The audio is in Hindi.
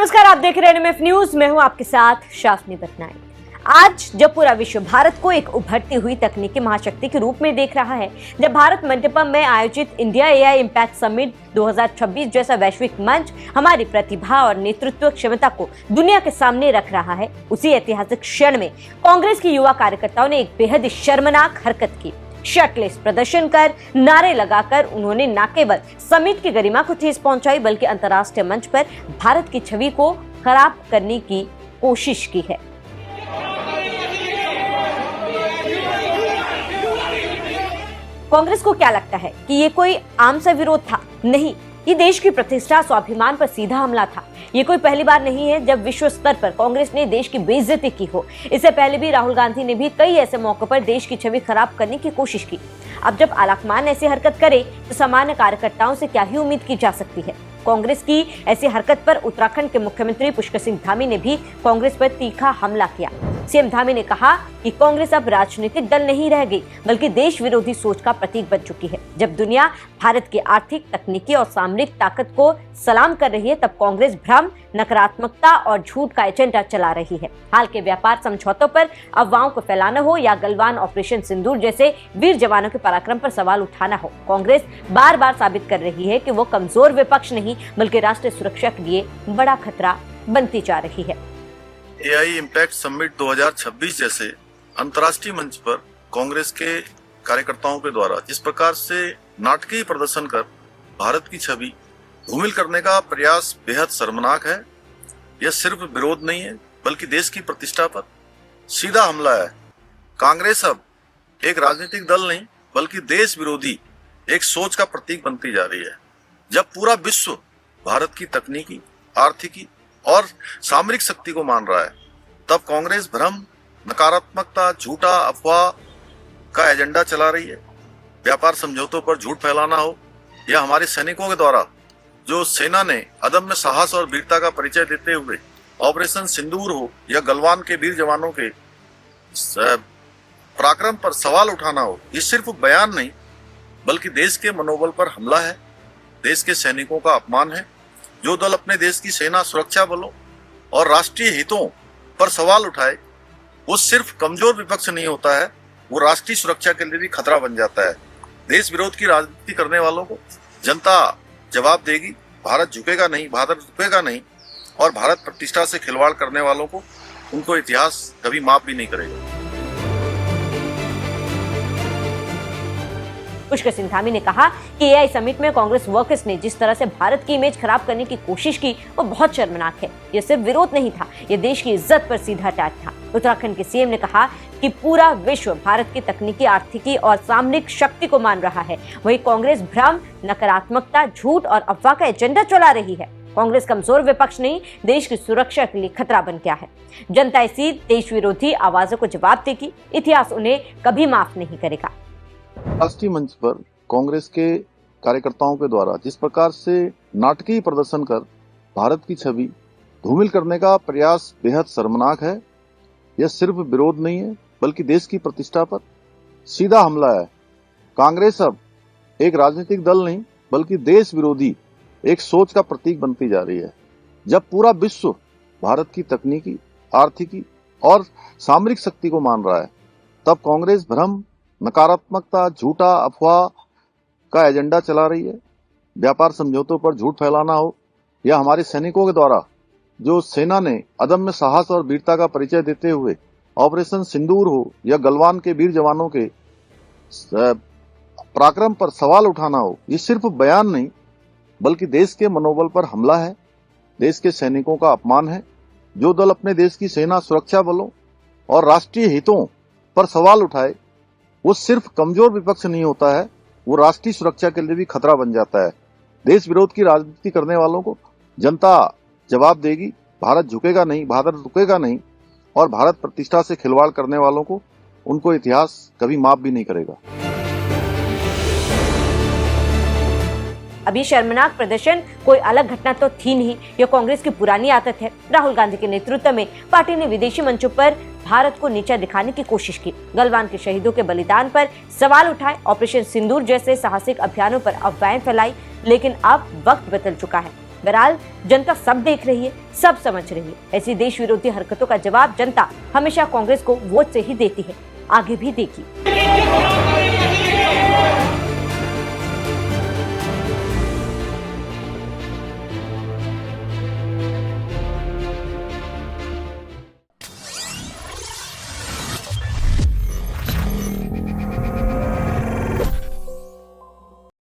नमस्कार, आप देख रहे हैं एनएमएफ न्यूज। मैं हूं आपके साथ शाफनी पटनायक। आज जब पूरा विश्व भारत को एक उभरती हुई तकनीकी महाशक्ति के रूप में देख रहा है, जब भारत मंडपम में आयोजित इंडिया एआई इम्पैक्ट समिट 2026 जैसा वैश्विक मंच हमारी प्रतिभा और नेतृत्व क्षमता को दुनिया के सामने रख रहा है, उसी ऐतिहासिक क्षण में कांग्रेस के युवा कार्यकर्ताओं ने एक बेहद शर्मनाक हरकत की। शर्टलेस प्रदर्शन कर, नारे लगाकर उन्होंने न केवल समिट की गरिमा को ठेस पहुंचाई, बल्कि अंतर्राष्ट्रीय मंच पर भारत की छवि को खराब करने की कोशिश की है। कांग्रेस को क्या लगता है कि ये कोई आम सा विरोध था? नहीं, ये देश की प्रतिष्ठा, स्वाभिमान पर सीधा हमला था। ये कोई पहली बार नहीं है जब विश्व स्तर पर कांग्रेस ने देश की बेइज्जती की हो। इससे पहले भी राहुल गांधी ने भी कई ऐसे मौकों पर देश की छवि खराब करने की कोशिश की। अब जब आलाकमान ऐसी हरकत करे तो सामान्य कार्यकर्ताओं से क्या ही उम्मीद की जा सकती है। कांग्रेस की ऐसी हरकत पर उत्तराखंड के मुख्यमंत्री पुष्कर सिंह धामी ने भी कांग्रेस पर तीखा हमला किया। सीएम धामी ने कहा कि कांग्रेस अब राजनीतिक दल नहीं रह गई, बल्कि देश विरोधी सोच का प्रतीक बन चुकी है। जब दुनिया भारत की आर्थिक, तकनीकी और सामरिक ताकत को सलाम कर रही है, तब कांग्रेस भ्रम, नकारात्मकता और झूठ का एजेंडा चला रही है। हाल के व्यापार समझौतों पर अफवाहों को फैलाना हो या गलवान ऑपरेशन सिंदूर जैसे वीर जवानों के पराक्रम पर सवाल उठाना हो, कांग्रेस बार बार साबित कर रही है कि वो कमजोर विपक्ष नहीं, बल्कि राष्ट्रीय सुरक्षा के लिए बड़ा खतरा बनती जा रही है। एआई इम्पैक्ट समिट 2026 जैसे अंतर्राष्ट्रीय मंच पर कांग्रेस के कार्यकर्ताओं के द्वारा जिस प्रकार से नाटकीय प्रदर्शन कर भारत की छवि धूमिल करने का प्रयास बेहद शर्मनाक है। यह सिर्फ विरोध नहीं है, बल्कि देश की प्रतिष्ठा पर सीधा हमला है। कांग्रेस अब एक राजनीतिक दल नहीं, बल्कि देश विरोधी एक सोच का प्रतीक बनती जा रही है। जब पूरा विश्व भारत की तकनीकी, आर्थिकी और सामरिक शक्ति को मान रहा है, तब कांग्रेस भ्रम, नकारात्मकता, झूठा अफवाह का एजेंडा चला रही है। व्यापार समझौतों पर झूठ फैलाना हो या हमारे सैनिकों के द्वारा जो सेना ने अदम्य साहस और वीरता का परिचय देते हुए ऑपरेशन सिंदूर हो या गलवान के वीर जवानों के पराक्रम पर सवाल उठाना हो, ये सिर्फ बयान नहीं, बल्कि देश के मनोबल पर हमला है, देश के सैनिकों का अपमान है। जो दल अपने देश की सेना, सुरक्षा बलों और राष्ट्रीय हितों पर सवाल उठाए, वो सिर्फ कमजोर विपक्ष नहीं होता है, वो राष्ट्रीय सुरक्षा के लिए भी खतरा बन जाता है। देश विरोध की राजनीति करने वालों को जनता जवाब देगी। भारत झुकेगा नहीं, भारत रुकेगा नहीं, और भारत प्रतिष्ठा से खिलवाड़ करने वालों को उनको इतिहास कभी माफ भी नहीं करेगा। पुष्कर सिंह धामी ने कहा कि एआई समिट में कांग्रेस वर्कर्स ने जिस तरह से भारत की इमेज खराब करने की कोशिश की, वो बहुत शर्मनाक है। ये सिर्फ विरोध नहीं था, ये देश की इज्जत पर सीधा अटैक था। उत्तराखंड के सीएम ने कहा कि पूरा विश्व भारत की तकनीकी, आर्थिकी और सामरिक शक्ति को मान रहा है, वही कांग्रेस भ्रम, नकारात्मकता, झूठ और अफवाह का एजेंडा चला रही है। कांग्रेस कमजोर विपक्ष नहीं, देश की सुरक्षा के लिए खतरा बन गया है। जनता इसी देश विरोधी आवाजों को जवाब देगी, इतिहास उन्हें कभी माफ नहीं करेगा। राष्ट्रीय मंच पर कांग्रेस के कार्यकर्ताओं के द्वारा जिस प्रकार से नाटकीय प्रदर्शन कर भारत की छवि धूमिल करने का प्रयास बेहद शर्मनाक है। यह सिर्फ विरोध नहीं है, बल्कि देश की प्रतिष्ठा पर सीधा हमला है। कांग्रेस अब एक राजनीतिक दल नहीं, बल्कि देश विरोधी एक सोच का प्रतीक बनती जा रही है। जब पूरा विश्व भारत की तकनीकी, आर्थिकी और सामरिक शक्ति को मान रहा है, तब कांग्रेस भ्रम, नकारात्मकता, झूठा अफवाह का एजेंडा चला रही है। व्यापार समझौतों पर झूठ फैलाना हो या हमारे सैनिकों के द्वारा जो सेना ने अदम्य साहस और वीरता का परिचय देते हुए ऑपरेशन सिंदूर हो या गलवान के वीर जवानों के पराक्रम पर सवाल उठाना हो, ये सिर्फ बयान नहीं, बल्कि देश के मनोबल पर हमला है, देश के सैनिकों का अपमान है। जो दल अपने देश की सेना, सुरक्षा बलों और राष्ट्रीय हितों पर सवाल उठाए, वो सिर्फ कमजोर विपक्ष नहीं होता है, वो राष्ट्रीय सुरक्षा के लिए भी खतरा बन जाता है। देश विरोध की राजनीति करने वालों को जनता जवाब देगी। भारत झुकेगा नहीं, भारत रुकेगा नहीं, और भारत प्रतिष्ठा से खिलवाड़ करने वालों को उनको इतिहास कभी माफ भी नहीं करेगा। अभी शर्मनाक प्रदर्शन कोई अलग घटना तो थी नहीं, यह कांग्रेस की पुरानी आदत है। राहुल गांधी के नेतृत्व में पार्टी ने विदेशी मंचों पर भारत को नीचा दिखाने की कोशिश की, गलवान के शहीदों के बलिदान पर सवाल उठाए, ऑपरेशन सिंदूर जैसे साहसिक अभियानों पर अफवाहें फैलाई। लेकिन अब वक्त बदल चुका है। बहरहाल जनता सब देख रही है, सब समझ रही है। ऐसी देश विरोधी हरकतों का जवाब जनता हमेशा कांग्रेस को वोट से ही देती है, आगे भी देगी।